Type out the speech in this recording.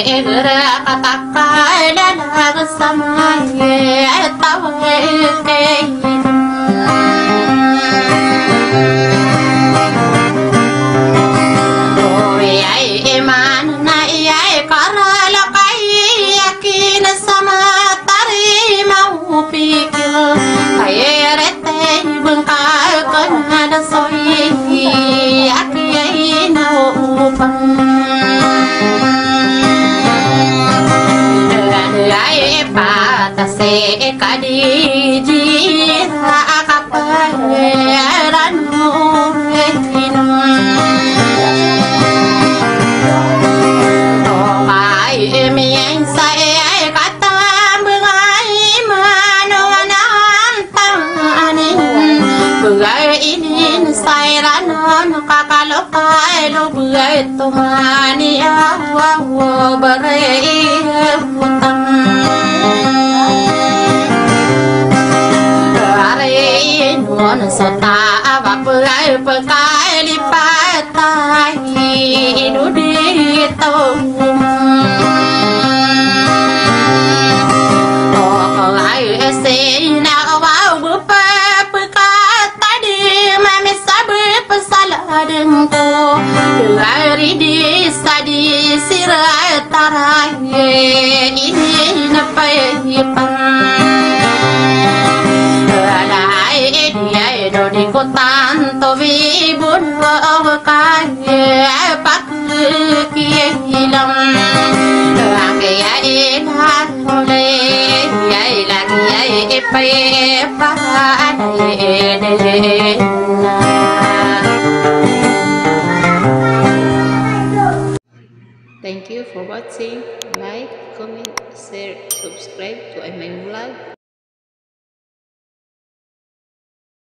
ra katakai dalag samay taway se kadiji akaparan mu'minun tokai emien saya kata bengai manonan tanin bengai ini saya ranon kakalokai lo bengai tuhani awa berai utang non sota avapai pakai lipatai dudi tong oh ai se na wau bupa pakai di mami sabe pasala dengko dari di sadi siratara ini napai di kotan to vibun wa kaya pak kilam ke ai le ai lagi ai pe pa Thank you for watching. Like, comment, share, subscribe to my vlog.